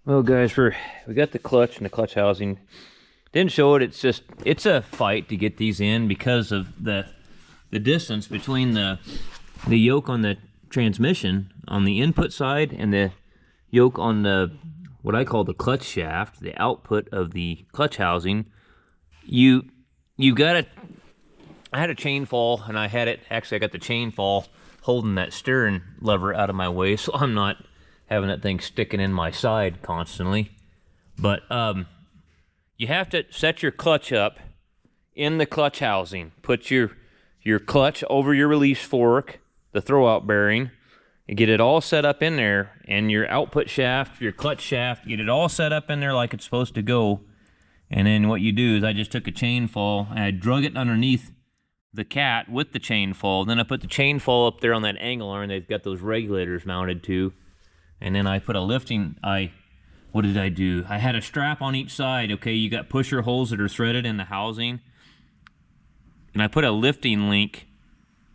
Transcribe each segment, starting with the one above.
Well, guys, we got the clutch and the clutch housing. Didn't show it. It's a fight to get these in because of the distance between the yoke on the transmission on the input side and the yoke on the what I call the clutch shaft, the output of the clutch housing. You got to. I had a chain fall, and I got the chain fall holding that steering lever out of my way, so I'm not having that thing sticking in my side constantly. But you have to set your clutch up in the clutch housing. Put your clutch over your release fork, the throwout bearing, and get it all set up in there, and your output shaft, your clutch shaft, get it all set up in there like it's supposed to go. And then what you do is I just took a chain fall and I drug it underneath the Cat with the chain fall. Then I put the chain fall up there on that angle iron they've got those regulators mounted to. And then I put a lifting, what did I do? I had a strap on each side. Okay, you got pusher holes that are threaded in the housing. And I put a lifting link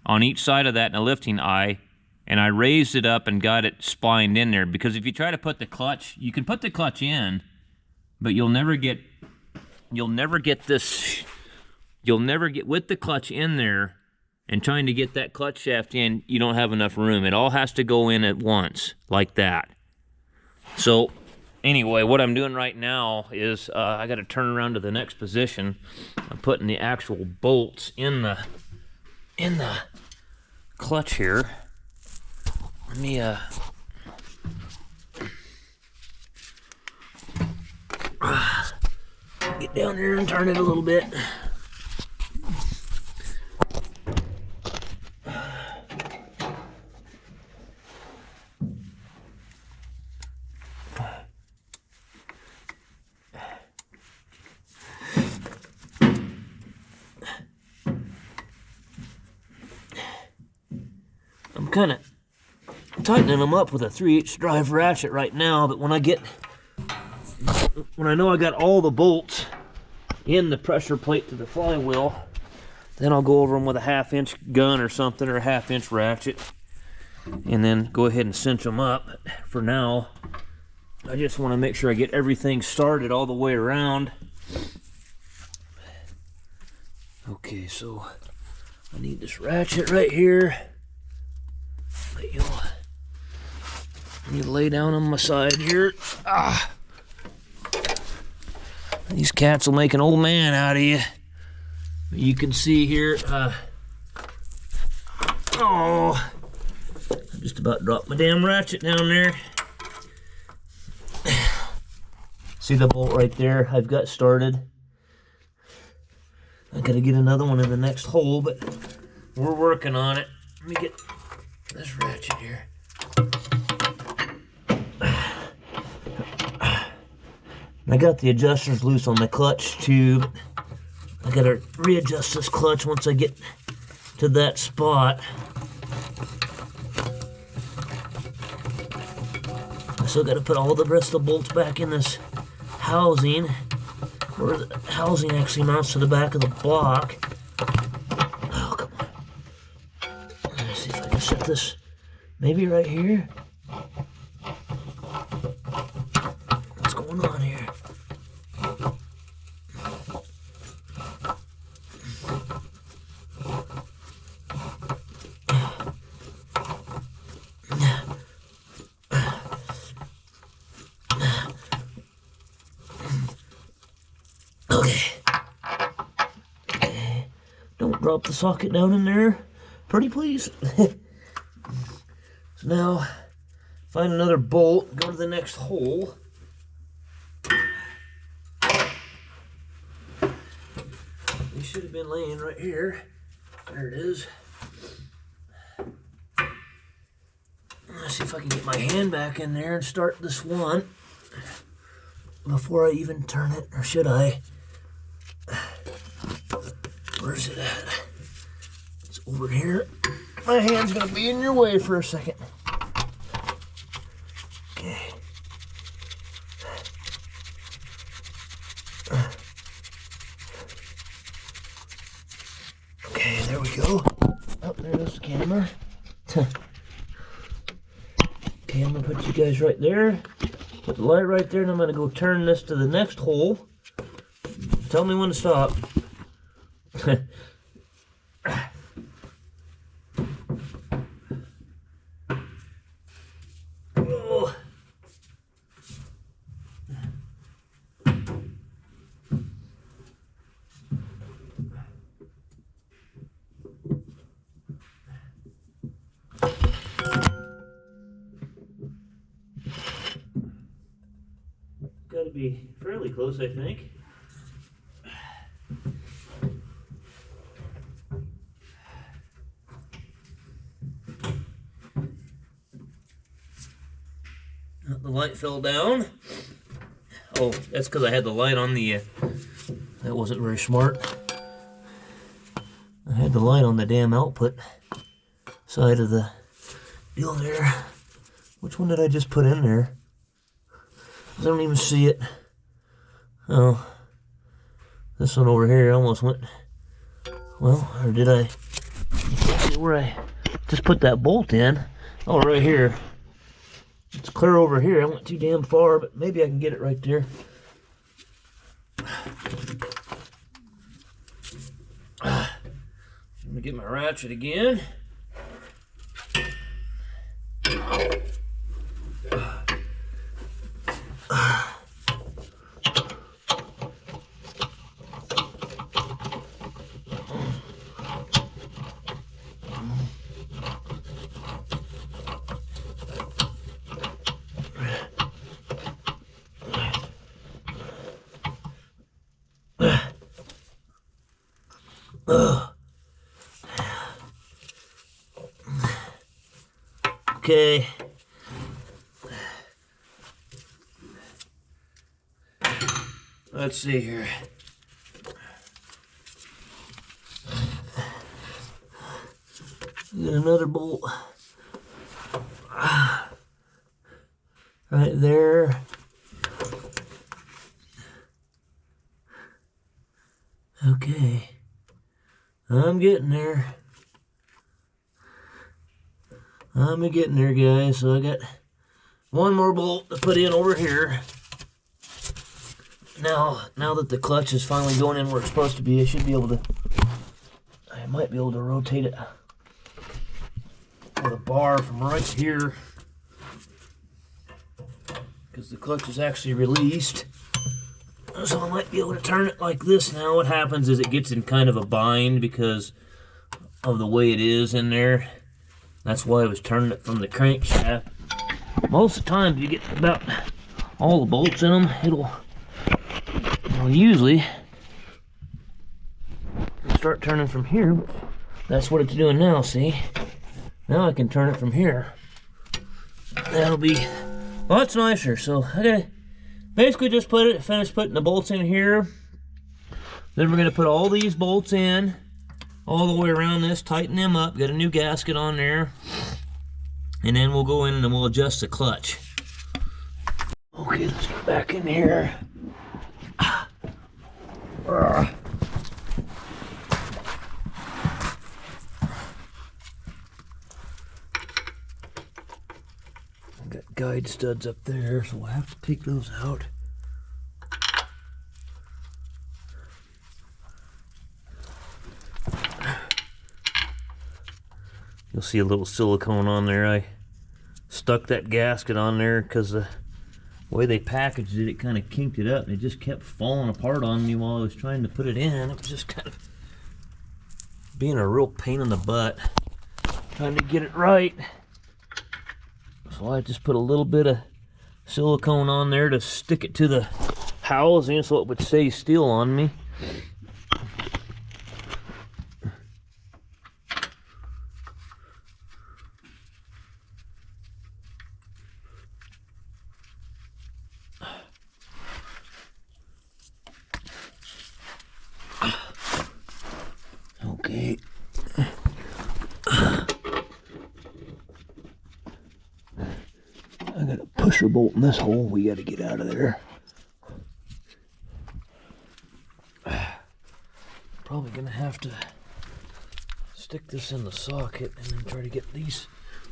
on each side of that and a lifting eye. And I raised it up and got it splined in there. Because if you try to put the clutch, you can put the clutch in, but you'll never get this, you'll never get with the clutch in there and trying to get that clutch shaft in, you don't have enough room. It all has to go in at once, like that. So, anyway, what I'm doing right now is I got to turn around to the next position. I'm putting the actual bolts in the clutch here. Let me get down there and turn it a little bit. I'm kind of tightening them up with a 3/8 drive ratchet right now, but when I know I got all the bolts in the pressure plate to the flywheel, then I'll go over them with a 1/2-inch gun or something, or a 1/2-inch ratchet, and then go ahead and cinch them up. For now, I just want to make sure I get everything started all the way around. Okay, so I need this ratchet right here. I need to lay down on my side here. These cats will make an old man out of you. You can see here, I just about dropped my damn ratchet down there. See the bolt right there I've got started. I gotta get another one in the next hole, but we're working on it. Let me get this ratchet here. I got the adjusters loose on the clutch tube. I gotta readjust this clutch once I get to that spot. I still gotta put all the rest of the bolts back in this housing, where the housing actually mounts to the back of the block. Oh, come on. Let me see if I can set this maybe right here. What's going on here? Okay. Don't drop the socket down in there. Pretty please. So now, find another bolt, go to the next hole. They should have been laying right here. There it is. Let's see if I can get my hand back in there and start this one before I even turn it, or should I? Where's it at? It's over here. My hand's gonna be in your way for a second. Okay. Okay, there we go. Oh, there's the camera. Okay, I'm gonna put you guys right there. Put the light right there, and I'm going to go turn this to the next hole. Tell me when to stop. Oh. Got to be fairly close, I think. The light fell down. Oh, that's because I had the light on the, that wasn't very smart. I had the light on the damn output side of the deal there. Which one did I just put in there? I don't even see it. Oh, this one over here almost went, well, or did I? You can't see where I just put that bolt in. Oh, right here. It's clear over here. I went too damn far, but maybe I can get it right there. I'm gonna get my ratchet again. Okay. Let's see here. Get another bolt right there. Okay. I'm getting there. I'm getting there, guys. So I got one more bolt to put in over here. Now that the clutch is finally going in where it's supposed to be, I should be able to, I might be able to rotate it with a bar from right here, because the clutch is actually released. So I might be able to turn it like this now. What happens is it gets in kind of a bind because of the way it is in there. That's why I was turning it from the crankshaft. Most of the time, if you get about all the bolts in them, it'll usually start turning from here. That's what it's doing now, see? Now I can turn it from here. That'll be lots nicer. So I gotta basically just finish putting the bolts in here. Then we're gonna put all these bolts in all the way around this, tighten them up, got a new gasket on there, and then we'll go in and we'll adjust the clutch. Okay, let's get back in here. Got guide studs up there, so we'll have to take those out. You'll see a little silicone on there. I stuck that gasket on there because the way they packaged it, it kind of kinked it up and it just kept falling apart on me while I was trying to put it in. It was just kind of being a real pain in the butt trying to get it right. So I just put a little bit of silicone on there to stick it to the housing so it would stay still on me. Okay. I got a pusher bolt in this hole. We got to get out of there. Probably gonna have to stick this in the socket and then try to get these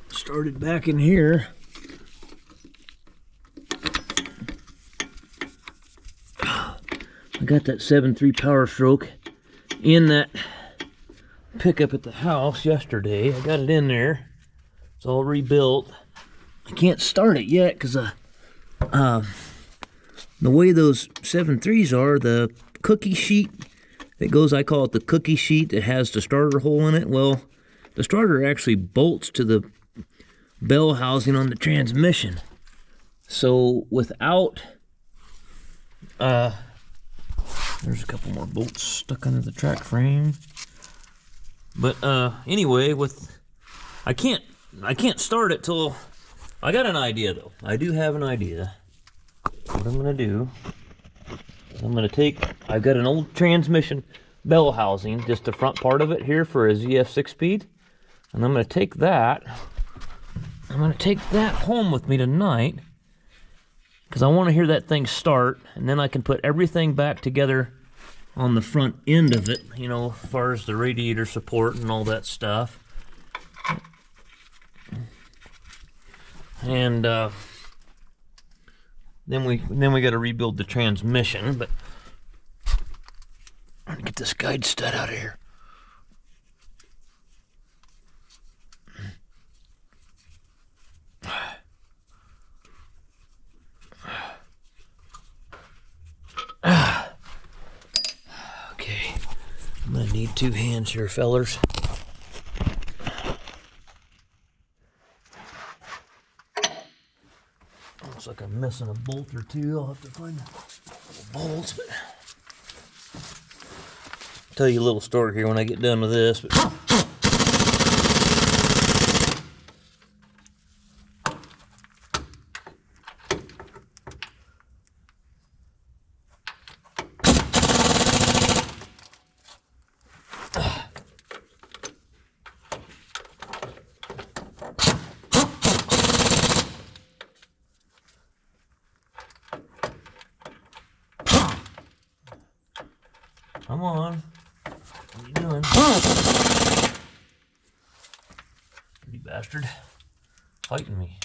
started back in here. got that 7.3 Power Stroke in that pickup at the house yesterday. I got it in there. It's all rebuilt. I can't start it yet because the way those 7.3s are, the cookie sheet that goes, I call it the cookie sheet that has the starter hole in it. Well, the starter actually bolts to the bell housing on the transmission. So without, there's a couple more bolts stuck under the track frame. But anyway, I can't start it till, I got an idea though. I do have an idea. What I'm gonna do, I'm gonna take, I've got an old transmission bell housing, just the front part of it here for a ZF 6-speed. And I'm gonna take that home with me tonight, because I want to hear that thing start, and then I can put everything back together on the front end of it, you know, as far as the radiator support and all that stuff. And then we got to rebuild the transmission. But I'm gonna get this guide stud out of here. Okay, I'm gonna need 2 hands here, fellers. Looks like I'm missing a bolt or two. I'll have to find bolts, but I'll tell you a little story here when I get done with this. But come on. What are you doing? You bastard. Fighting me.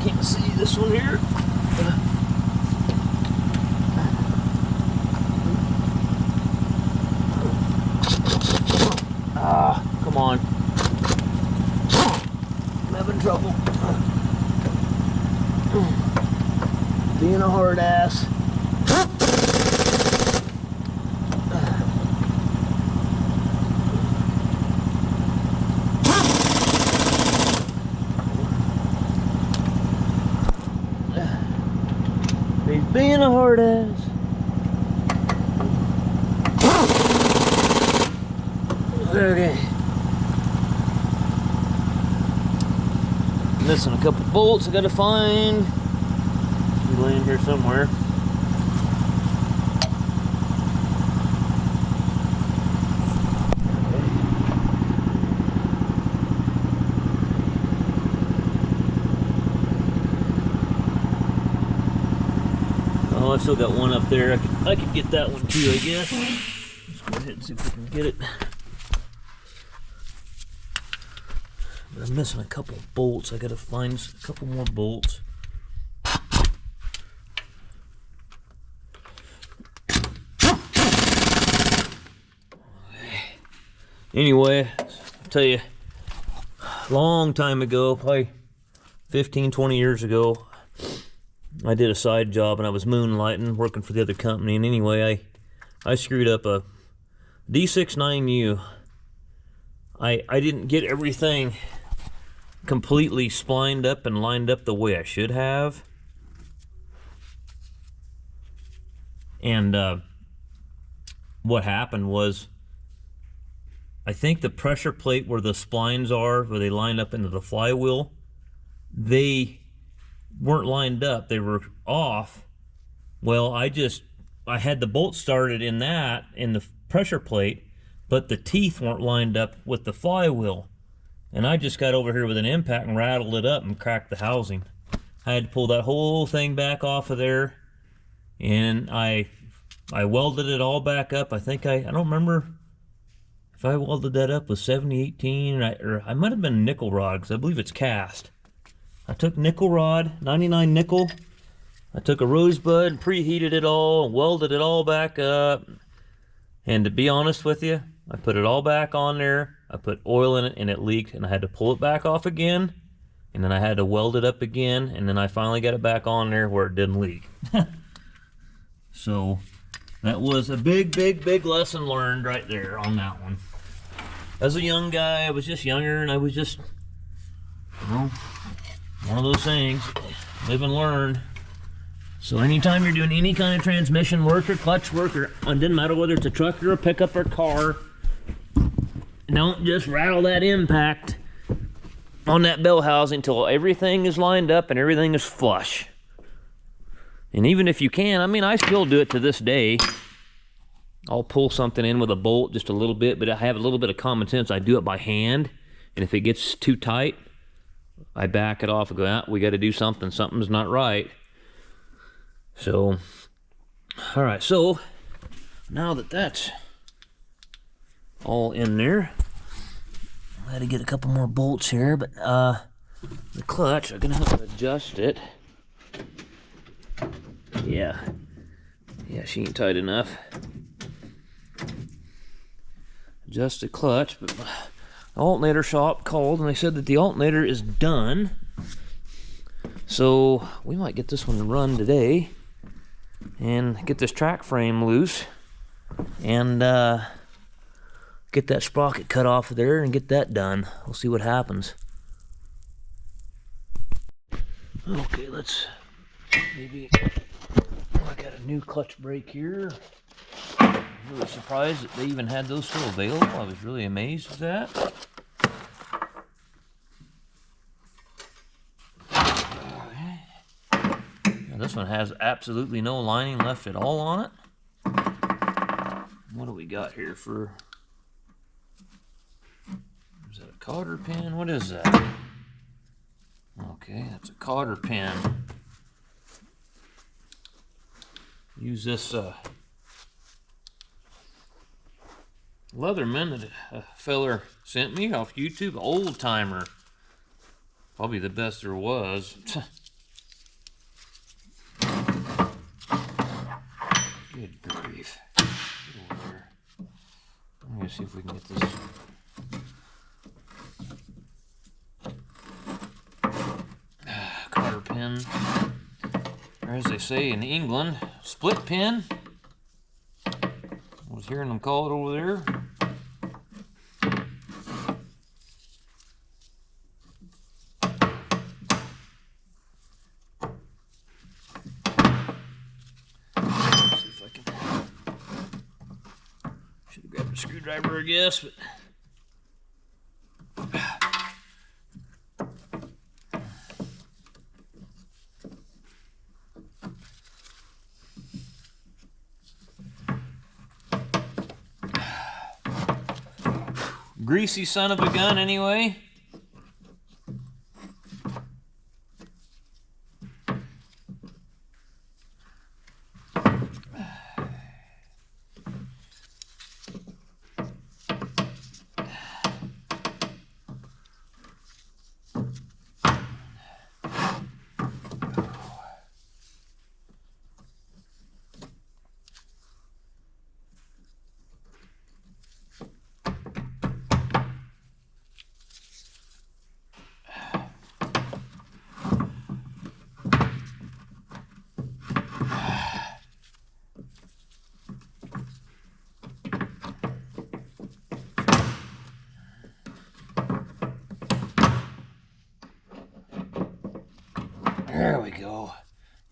Can't see this one here. Come on. I'm having trouble. Being a hard ass. He's being a hard ass. Okay. Missing a couple bolts I gotta find. Should be laying here somewhere. Oh, I still got one up there. I could get that one too, I guess. Let's go ahead and see if we can get it. But I'm missing a couple of bolts. I gotta find a couple more bolts. Anyway, I'll tell you, a long time ago, probably 15, 20 years ago, I did a side job and I was moonlighting, working for the other company. And anyway, I screwed up a D69U I didn't get everything completely splined up and lined up the way I should have. And what happened was, I think the pressure plate where the splines are, where they line up into the flywheel, they weren't lined up, they were off. Well, I had the bolt started in the pressure plate, but the teeth weren't lined up with the flywheel. And I just got over here with an impact and rattled it up and cracked the housing. I had to pull that whole thing back off of there, and I welded it all back up. I think I don't remember if I welded that up with 7018 or I might have been nickel rod, because I believe it's cast. I took nickel rod, 99 nickel. I took a rosebud and preheated it all and welded it all back up. And to be honest with you, I put it all back on there. I put oil in it and it leaked, and I had to pull it back off again. And then I had to weld it up again, and then I finally got it back on there where it didn't leak. So that was a big lesson learned right there on that one. As a young guy, I was just younger, and I was just, you know, one of those things, live and learn. So anytime you're doing any kind of transmission work or clutch work, or it doesn't matter whether it's a truck or a pickup or car, don't just rattle that impact on that bell housing until everything is lined up and everything is flush. And even if you can, I mean, I still do it to this day. I'll pull something in with a bolt just a little bit, but I have a little bit of common sense. I do it by hand, and if it gets too tight, I back it off and go, ah, we got to do something. Something's not right. So, all right, so now that that's all in there, I had to get a couple more bolts here, but the clutch, I'm gonna have to adjust it. Yeah, she ain't tight enough. Adjust the clutch, but the alternator shop called and they said that the alternator is done. So we might get this one to run today and get this track frame loose and get that sprocket cut off of there and get that done. We'll see what happens. Okay, let's maybe, I got a new clutch brake here. I'm really surprised that they even had those still available. I was really amazed at that. Now, this one has absolutely no lining left at all on it. What do we got here for? Is that a cotter pin? What is that? Okay, that's a cotter pin. Use this Leatherman that a feller sent me off YouTube, old timer. Probably the best there was. Good grief. Get over there. I'm gonna see if we can get this. Cotter pin. Or as they say in England, split pin. I was hearing them call it over there. See if I can. Should have grabbed a screwdriver, I guess, but. Greasy son of a gun, anyway.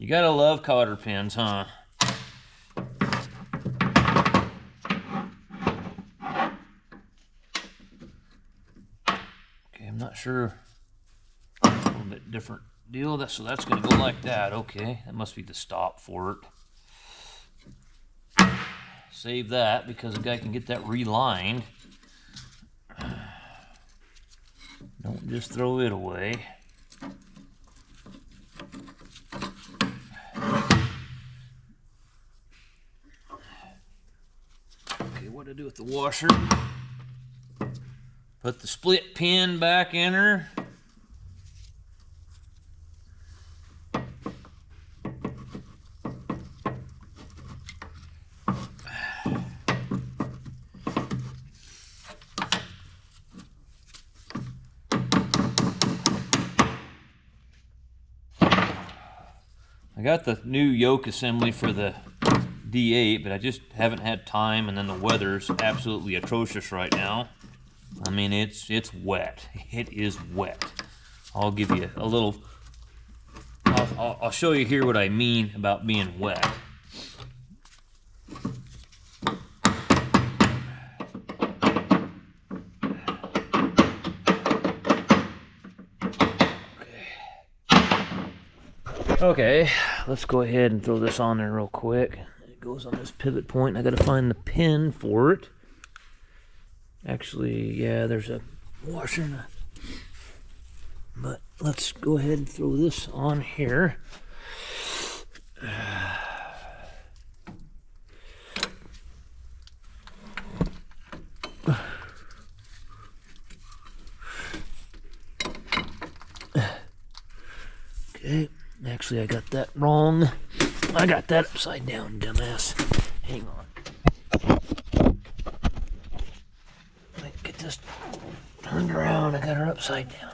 You gotta love cotter pins, huh? Okay, I'm not sure. A little bit different deal. So that's gonna go like that. Okay, that must be the stop for it. Save that because the guy can get that relined. Don't just throw it away. Okay, what to do with the washer? Put the split pin back in her. I got the new yoke assembly for the D8, but I just haven't had time, and then the weather's absolutely atrocious right now. I mean, it's wet. It is wet. I'll give you a little... I'll show you here what I mean about being wet. Okay, let's go ahead and throw this on there real quick. It goes on this pivot point. I gotta find the pin for it. Actually, yeah, there's a washer and a... But let's go ahead and throw this on here. Okay. Actually, I got that wrong. I got that upside down, dumbass. Hang on. Get this turned around. I got her upside down.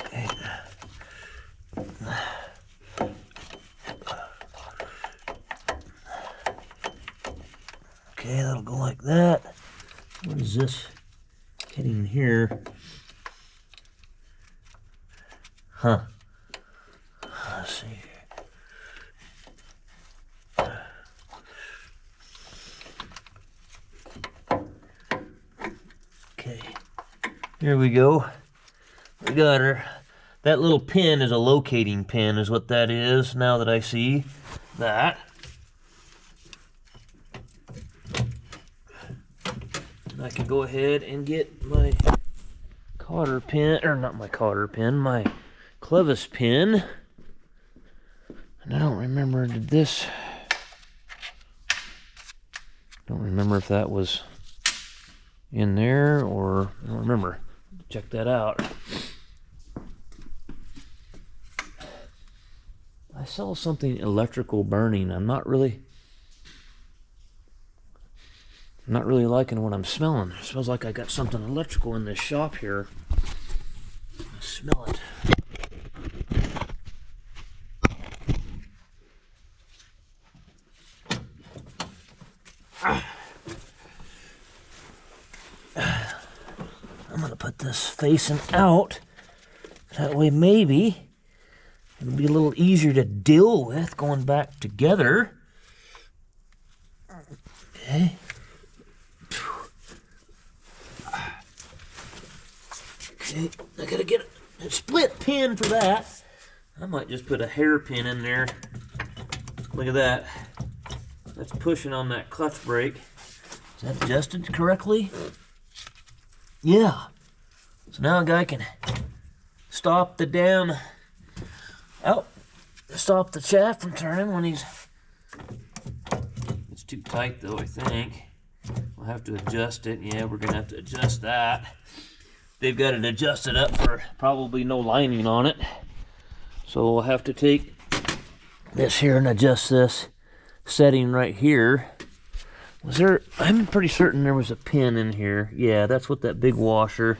Okay. Okay, that'll go like that. What is this hitting here? Huh. Let's see. Okay, here we go. We got her. That little pin is a locating pin, is what that is, now that I see that. I can go ahead and get my cotter pin, or not my cotter pin, my clevis pin. And I don't remember, don't remember if that was in there or, I don't remember. Check that out. I saw something electrical burning. I'm not really liking what I'm smelling. It smells like I got something electrical in this shop here. I smell it. I'm gonna put this facing out. That way maybe it'll be a little easier to deal with going back together. Okay. Okay, I gotta get a split pin for that. I might just put a hairpin in there. Look at that. That's pushing on that clutch brake. Is that adjusted correctly? Yeah. So now a guy can stop the damn... Oh, stop the shaft from turning when he's... It's too tight though, I think. We'll have to adjust it. Yeah, we're gonna have to adjust that. They've got it adjusted up for probably no lining on it. So we'll have to take this here and adjust this setting right here. Was there, I'm pretty certain there was a pin in here. Yeah, that's what that big washer,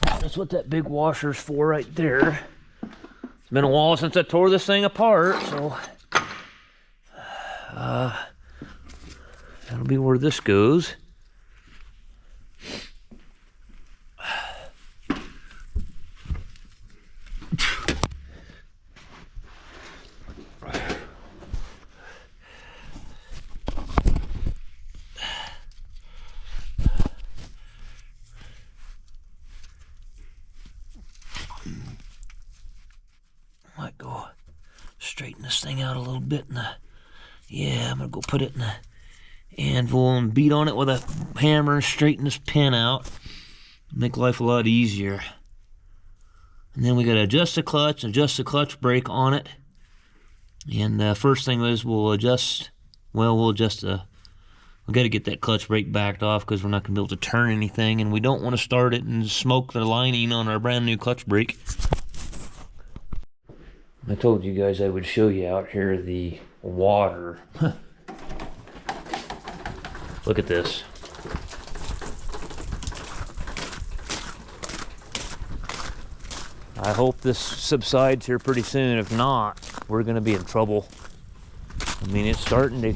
that's what that big washer's for right there. It's been a while since I tore this thing apart, so that'll be where this goes. straighten this thing out a little bit. Yeah, I'm gonna go put it in the anvil and beat on it with a hammer and straighten this pin out. Make life a lot easier. And then we gotta adjust the clutch, adjust the clutch brake on it. And first thing is we'll gotta get that clutch brake backed off because we're not gonna be able to turn anything, and we don't want to start it and smoke the lining on our brand new clutch brake. I told you guys I would show you out here the water. Look at this. I hope this subsides here pretty soon. If not, we're gonna be in trouble. I mean, it's starting to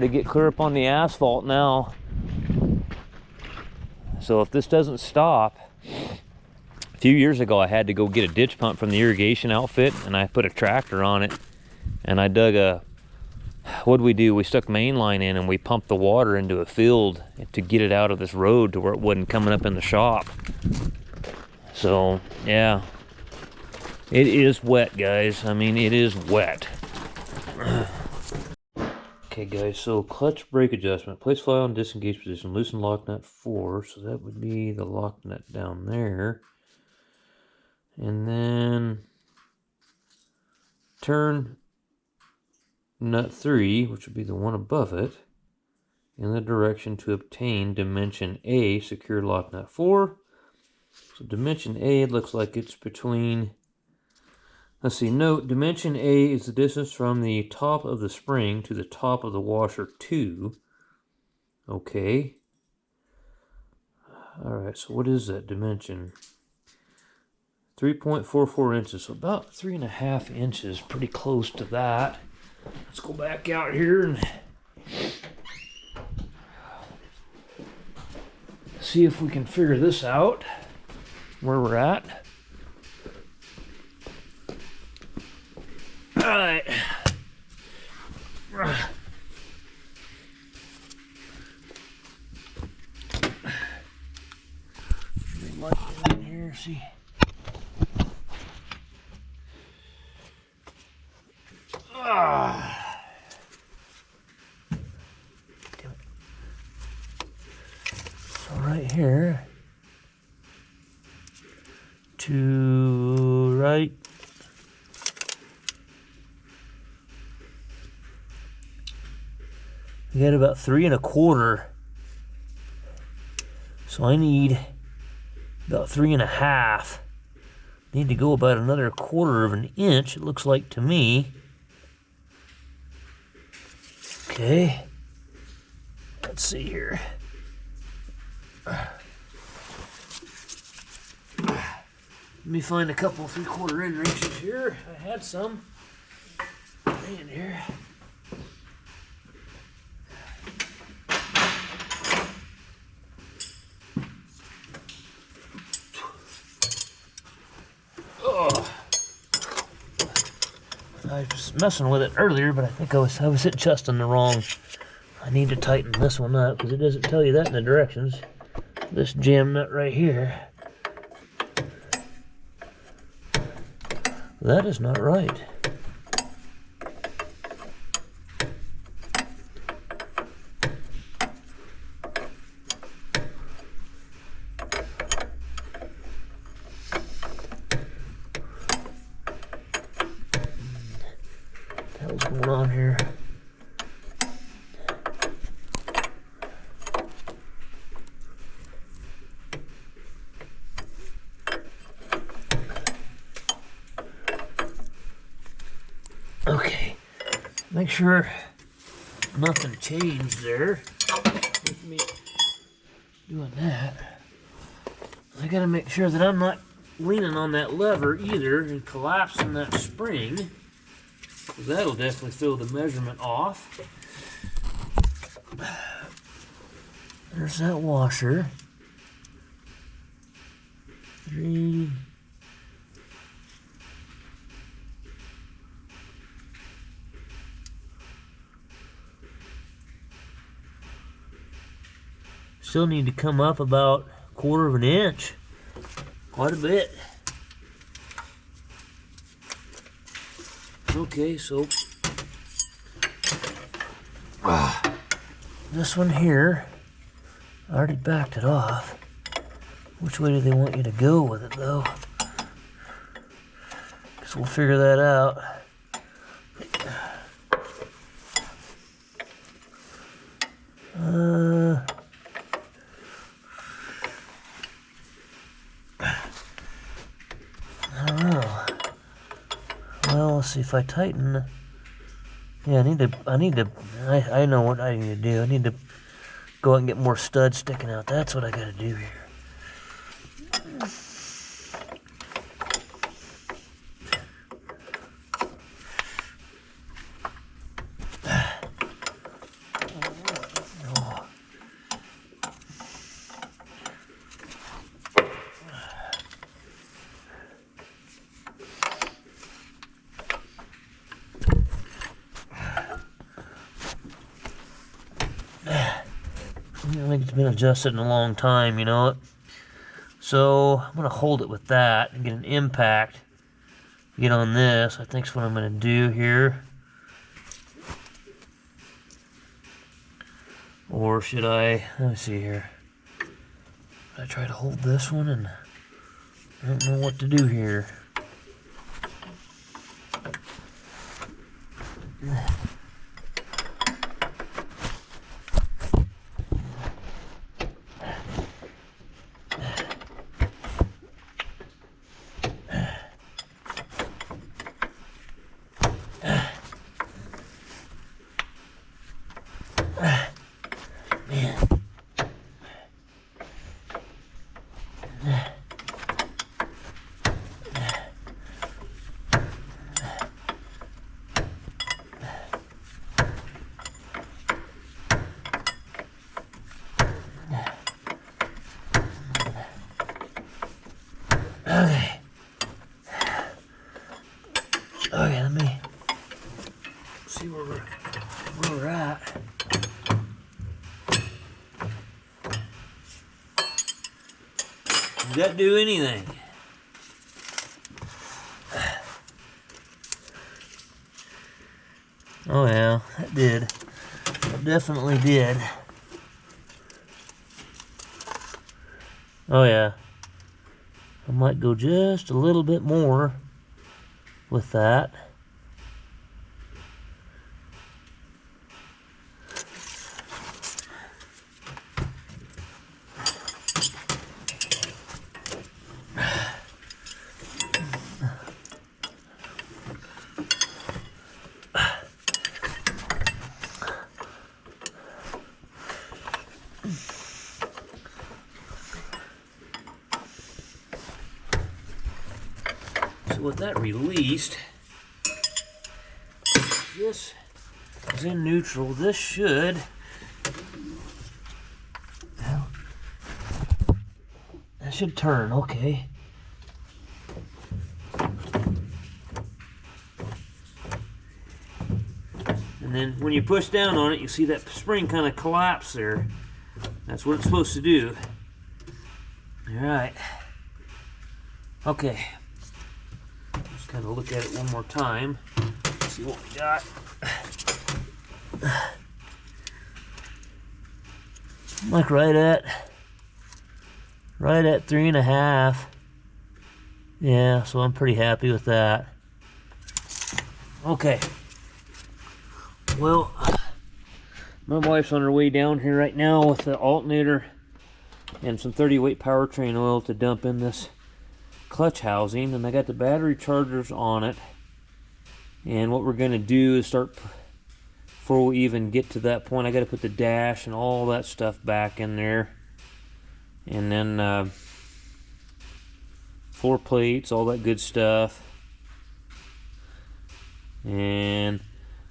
get clear up on the asphalt now. So if this doesn't stop, a few years ago I had to go get a ditch pump from the irrigation outfit, and I put a tractor on it, and I dug what'd we do? We stuck main line in and we pumped the water into a field to get it out of this road to where it wasn't coming up in the shop. So yeah, it is wet, guys. I mean, it is wet. Okay guys, so clutch brake adjustment. Place fly on disengage position, loosen lock nut 4, so that would be the lock nut down there. And then turn nut 3, which would be the one above it, in the direction to obtain dimension A, secure lock nut 4. So dimension A, it looks like it's between, let's see, note, dimension A is the distance from the top of the spring to the top of the washer 2. Okay. Alright, so what is that dimension? 3.44 inches, so about 3.5 inches, pretty close to that. Let's go back out here and see if we can figure this out, where we're at. All right. Let me light it in here, see. Damn it. So right here to right we got about 3.25, so I need about 3.5. Need to go about another 1/4 of an inch, it looks like to me. Okay, let's see here. Let me find a couple 3/4 inch wrenches here. I had some in here. Oh, I was messing with it earlier, but I think I was adjusting the wrong. I need to tighten this one up because it doesn't tell you that in the directions. This jam nut right here. That is not right. What the hell's going on here? Okay, make sure nothing changed there with me doing that. I gotta make sure that I'm not leaning on that lever either and collapsing that spring. That'll definitely throw the measurement off. There's that washer. 3. Still need to come up about 1/4 of an inch. Quite a bit. Okay, so this one here, I already backed it off. Which way do they want you to go with it, though? Guess we'll figure that out. I don't know. Well, let's see if I tighten. Yeah, I know what I need to do. I need to go out and get more studs sticking out. That's what I gotta do here. I think it's been adjusted in a long time, you know it. So I'm gonna hold it with that and get an impact. Get on this. I think's what I'm gonna do here. Or should I? Let me see here. I try to hold this one, and I don't know what to do here. Okay, let me see where we're at. Did that do anything? Oh yeah, that did. It definitely did. Oh yeah. I might go just a little bit more with that. So with that released, this is in neutral. This should, well, that should turn, okay. And then when you push down on it, you see that spring kind of collapse there. That's what it's supposed to do. All right. Okay. Just kind of look at it one more time. See what we got. Like right at 3.5. Yeah, so I'm pretty happy with that. Okay. Well, my wife's on her way down here right now with the alternator and some 30-weight powertrain oil to dump in this clutch housing, and I got the battery chargers on it. And what we're going to do is start, before we even get to that point, I got to put the dash and all that stuff back in there, and then floor plates, all that good stuff. And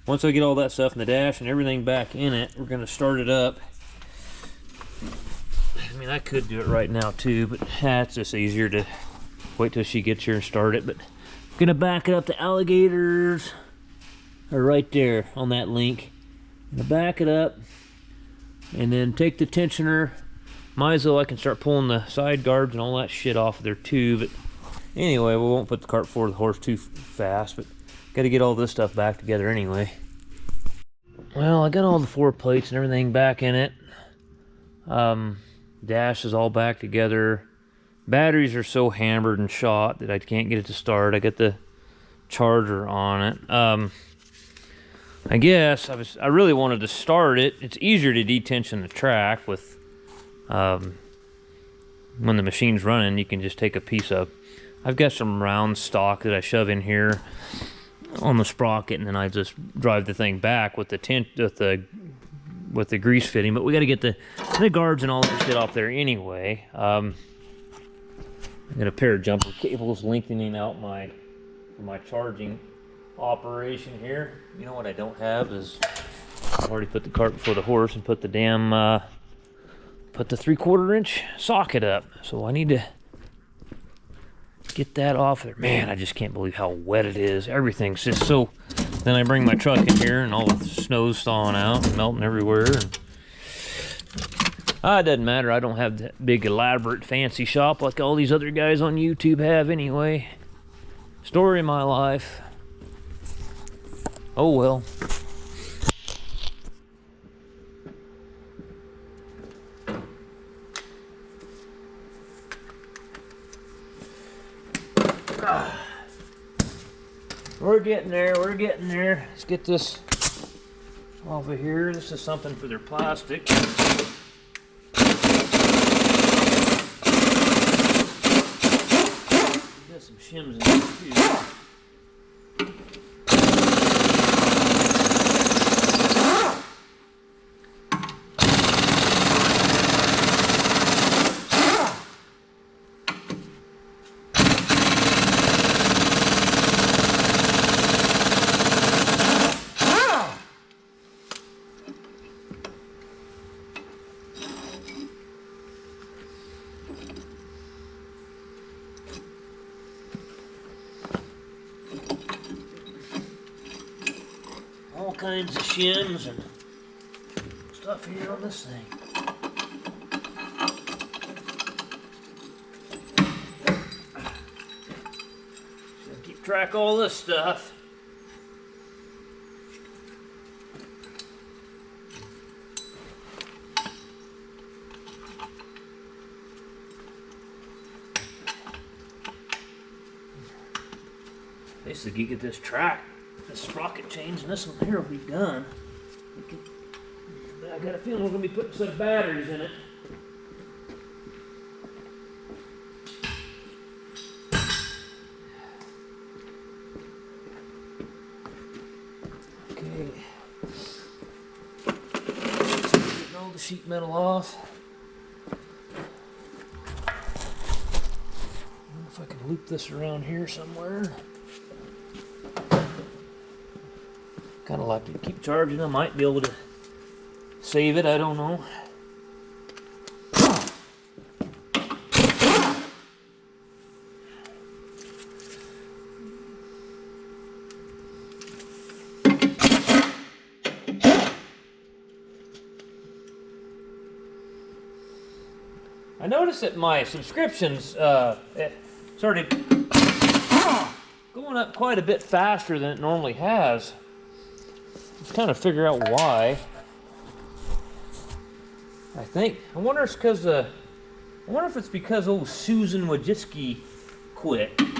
once I get all that stuff in the dash and everything back in it, we're going to start it up. I mean, I could do it right now too, but it's just easier to wait till she gets here and start it. But I'm going to back it up. The alligators are right there on that link. I'm going to back it up and then take the tensioner. Might as well I can start pulling the side guards and all that shit off of there too. But anyway, we won't put the cart before the horse too fast, but Got to get all this stuff back together anyway. Well, I got all the 4 plates and everything back in it. Dash is all back together. Batteries are so hammered and shot that I can't get it to start. I got the charger on it. I guess I really wanted to start it. It's easier to detension the track with when the machine's running. You can just take a piece of. I've got some round stock that I shove in here on the sprocket, and then I just drive the thing back with the grease fitting. But we got to get the guards and all that shit off there anyway. I got a pair of jumper cables lengthening out my charging operation here. You know what I don't have is I've already put the cart before the horse and put the damn put the 3/4 inch socket up. So I need to get that off there. Man, I just can't believe how wet it is. Everything's just so. Then I bring my truck in here and all the snow's thawing out and melting everywhere. And, it doesn't matter. I don't have that big elaborate fancy shop like all these other guys on YouTube have anyway. Story of my life. Oh well. We're getting there, we're getting there. Let's get this off of here. This is something for their plastic. Got some shims in there too. All kinds of shims and stuff here on this thing. Gotta keep track of all this stuff. Basically, get this track. This sprocket change and this one here will be done. I got a feeling we're going to be putting some batteries in it. Okay. Getting all the sheet metal off. I don't know if I can loop this around here somewhere. Kind of like to keep charging. I might be able to save it. I don't know. I noticed that my subscriptions started going up quite a bit faster than it normally has. Just kind of figure out why. I wonder if it's because I wonder if it's because old Susan Wojcicki quit. Kind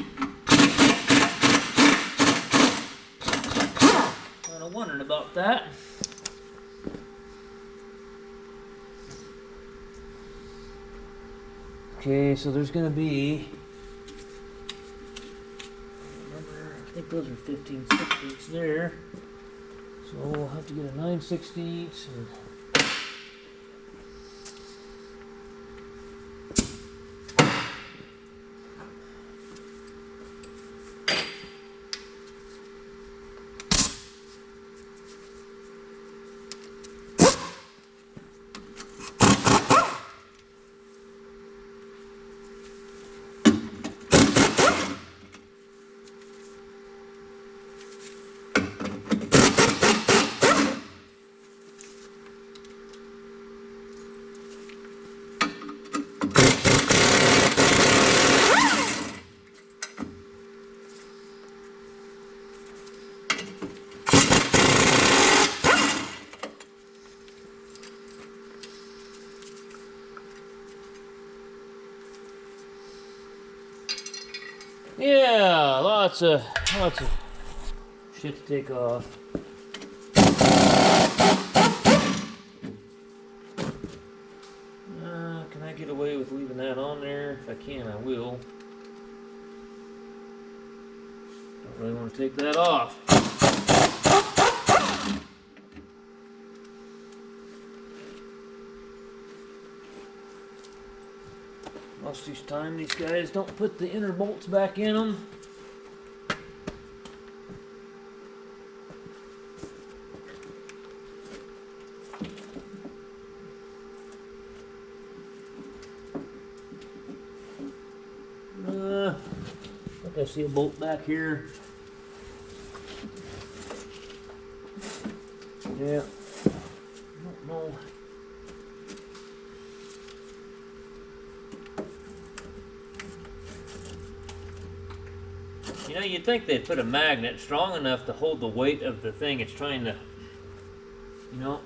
of wondering about that. Okay, so there's gonna be. I think those are 15/16 there. So we'll have to get a 9/16 and Yeah, lots of shit to take off. Can I get away with leaving that on there? If I can, I will. Don't really want to take that off. Most of the time, these guys don't put the inner bolts back in them. I think I see a bolt back here. Yeah. I don't know. You know, you'd think they'd put a magnet strong enough to hold the weight of the thing it's trying to, you know,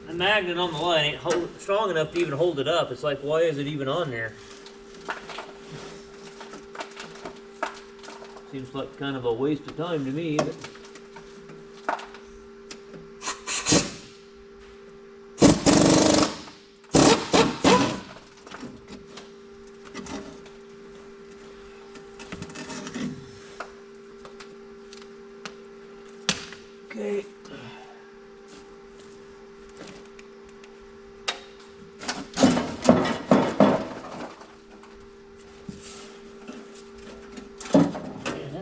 the magnet on the line ain't strong enough to even hold it up. It's like, why is it even on there? Seems like kind of a waste of time to me. But okay.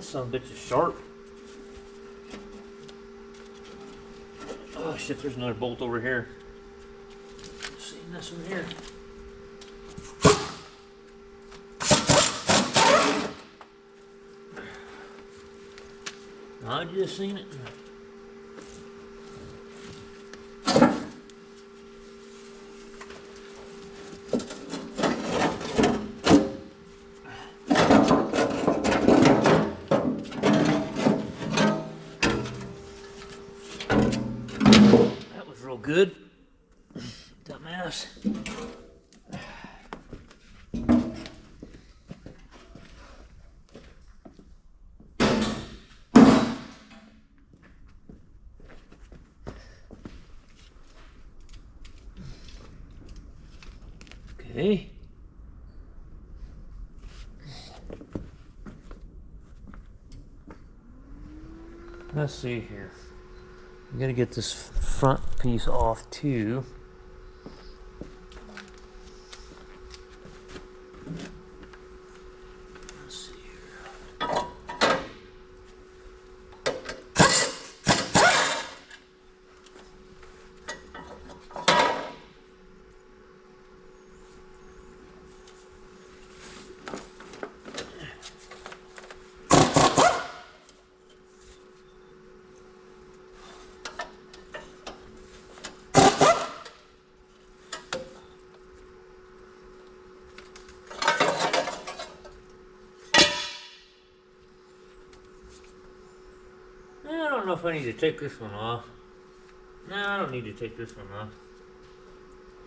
Some bitch is sharp. Oh shit, there's another bolt over here. See this one here. I just seen it. Good. Dumbass. Okay. Let's see here. I'm gonna get this front piece off too. Let's see here. I don't know if I need to take this one off. No, I don't need to take this one off.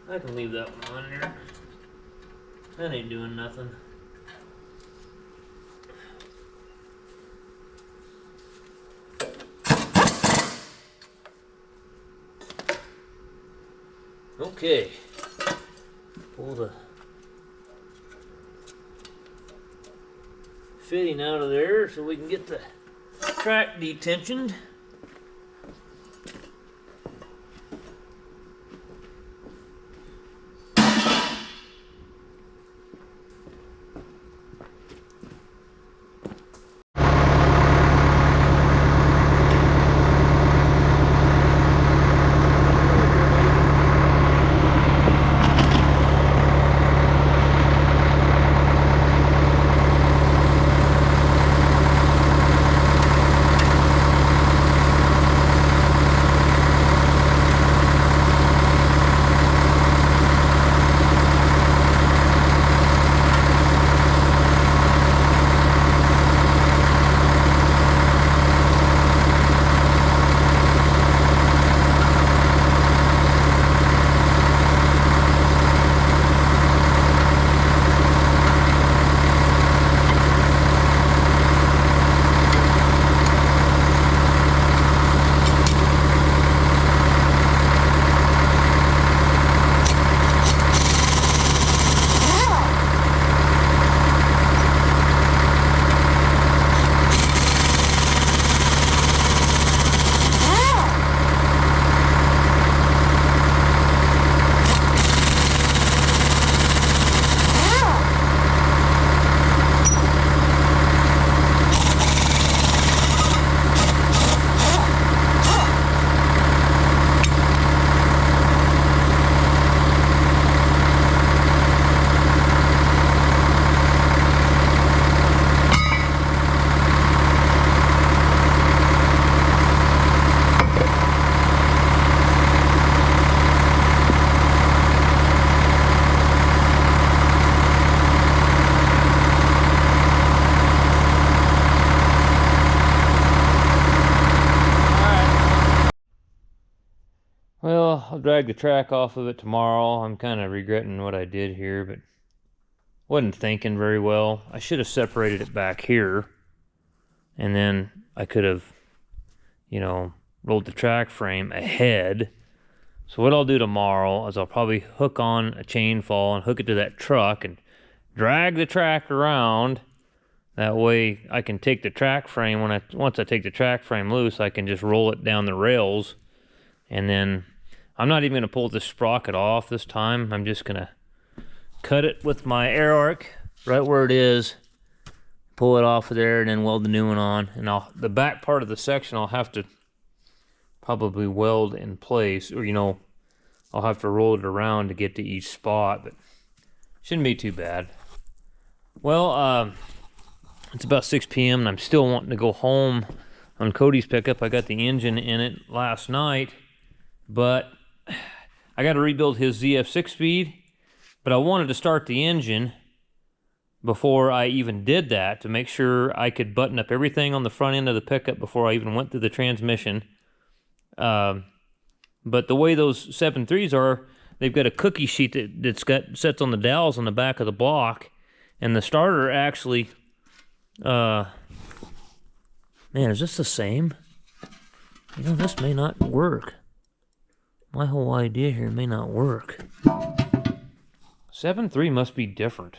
I can leave that one on there. That ain't doing nothing. Okay. Pull the fitting out of there so we can get the track detensioned. I'll drag the track off of it tomorrow. I'm kind of regretting what I did here, but wasn't thinking very well. I should have separated it back here, and then I could have, you know, rolled the track frame ahead. So what I'll do tomorrow is I'll probably hook on a chain fall and hook it to that truck and drag the track around. That way I can take the track frame, once I take the track frame loose, I can just roll it down the rails. And then I'm not even going to pull the sprocket off this time. I'm just going to cut it with my air arc right where it is, pull it off of there, and then weld the new one on. And the back part of the section I'll have to probably weld in place, or, you know, I'll have to roll it around to get to each spot, but shouldn't be too bad. Well, it's about 6 p.m. and I'm still wanting to go home on Cody's pickup. I got the engine in it last night, but I got to rebuild his ZF 6-speed, but I wanted to start the engine before I even did that to make sure I could button up everything on the front end of the pickup before I even went through the transmission. But the way those 7.3s are, they've got a cookie sheet that's got sets on the dowels on the back of the block, and the starter actually... man, is this the same? You know, this may not work. My whole idea here may not work. 7.3 must be different.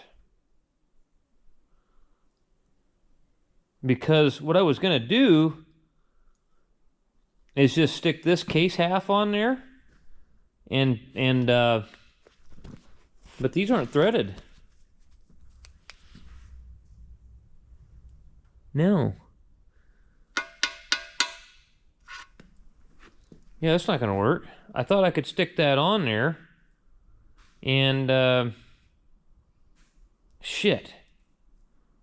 Because what I was going to do is just stick this case half on there, but these aren't threaded. No. Yeah, that's not going to work. I thought I could stick that on there, and shit.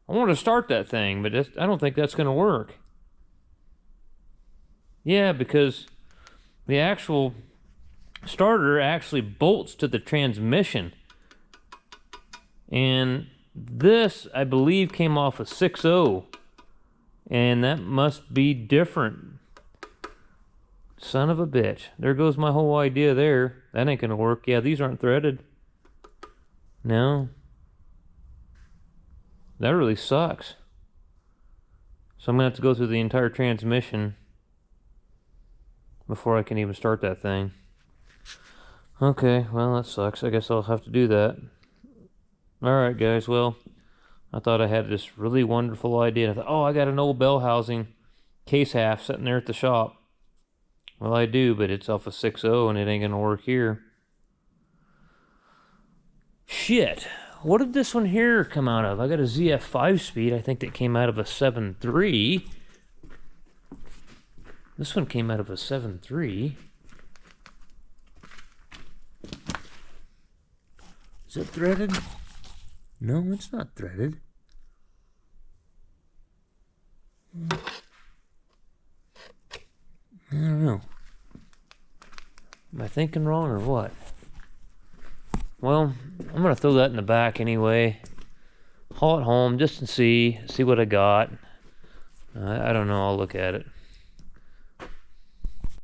I want to start that thing, but I don't think that's going to work. Yeah, because the actual starter actually bolts to the transmission. And this, I believe, came off a 6.0. And that must be different. Son of a bitch. There goes my whole idea there. That ain't gonna work. Yeah, these aren't threaded. No. That really sucks. So I'm gonna have to go through the entire transmission before I can even start that thing. Okay, well, that sucks. I guess I'll have to do that. Alright, guys, well, I thought I had this really wonderful idea. I thought, oh, I got an old bell housing case half sitting there at the shop. Well, I do, but it's off a 6.0 and it ain't gonna work here. Shit. What did this one here come out of? I got a ZF 5-speed, I think, that came out of a 7.3. This one came out of a 7.3. Is it threaded? No, it's not threaded. I don't know. Am I thinking wrong or what? Well, I'm going to throw that in the back anyway. Haul it home just to see what I got. I don't know. I'll look at it.